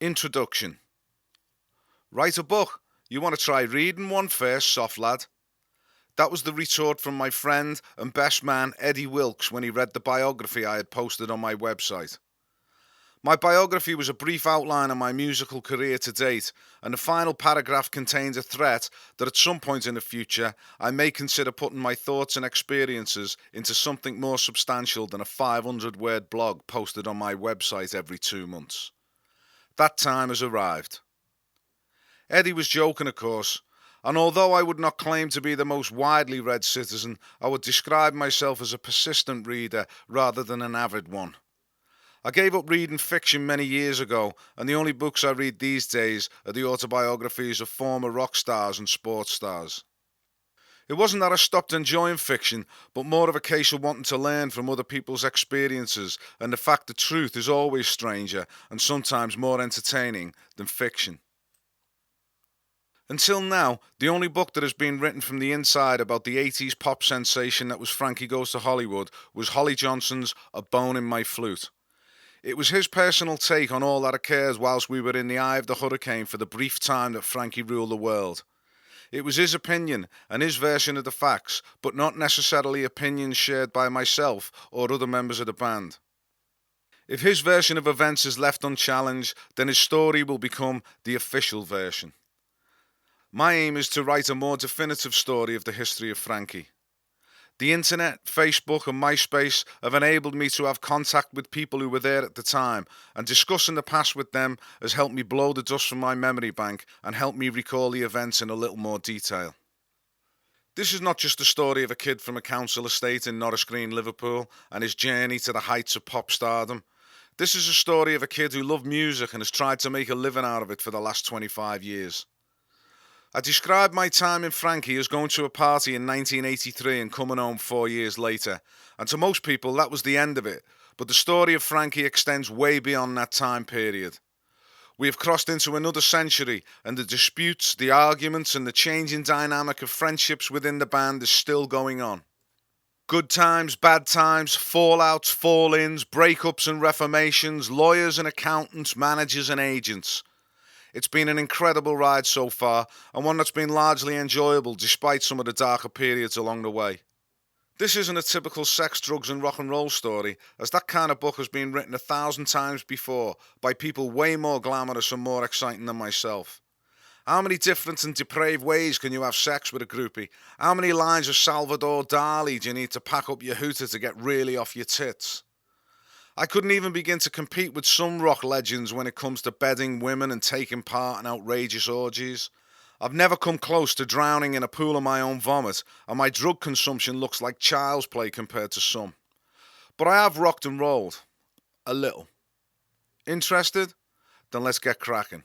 Introduction. Write a book? You want to try reading one first, soft lad? That was the retort from my friend and best man Eddie Wilkes when he read the biography I had posted on my website. My biography was a brief outline of my musical career to date, and the final paragraph contains a threat that at some point in the future I may consider putting my thoughts and experiences into something more substantial than a 500-word blog posted on my website every 2 months. That time has arrived. Eddie was joking, of course, and although I would not claim to be the most widely read citizen, I would describe myself as a persistent reader rather than an avid one. I gave up reading fiction many years ago, and the only books I read these days are the autobiographies of former rock stars and sports stars. It wasn't that I stopped enjoying fiction, but more of a case of wanting to learn from other people's experiences and the fact that truth is always stranger and sometimes more entertaining than fiction. Until now, the only book that has been written from the inside about the 80s pop sensation that was Frankie Goes to Hollywood was Holly Johnson's A Bone in My Flute. It was his personal take on all that occurred whilst we were in the eye of the hurricane for the brief time that Frankie ruled the world. It was his opinion and his version of the facts, but not necessarily opinions shared by myself or other members of the band. If his version of events is left unchallenged, then his story will become the official version. My aim is to write a more definitive story of the history of Frankie. The internet, Facebook and MySpace have enabled me to have contact with people who were there at the time, and discussing the past with them has helped me blow the dust from my memory bank and helped me recall the events in a little more detail. This is not just the story of a kid from a council estate in Norris Green, Liverpool, and his journey to the heights of pop stardom. This is a story of a kid who loved music and has tried to make a living out of it for the last 25 years. I described my time in Frankie as going to a party in 1983 and coming home 4 years later, and to most people that was the end of it, but the story of Frankie extends way beyond that time period. We have crossed into another century, and the disputes, the arguments and the changing dynamic of friendships within the band is still going on. Good times, bad times, fallouts, fall-ins, breakups and reformations, lawyers and accountants, managers and agents. It's been an incredible ride so far, and one that's been largely enjoyable despite some of the darker periods along the way. This isn't a typical sex, drugs and rock and roll story, as that kind of book has been written 1,000 times before by people way more glamorous and more exciting than myself. How many different and depraved ways can you have sex with a groupie? How many lines of Salvador Dali do you need to pack up your hooter to get really off your tits? I couldn't even begin to compete with some rock legends when it comes to bedding women and taking part in outrageous orgies. I've never come close to drowning in a pool of my own vomit, and my drug consumption looks like child's play compared to some. But I have rocked and rolled. A little. Interested? Then let's get cracking.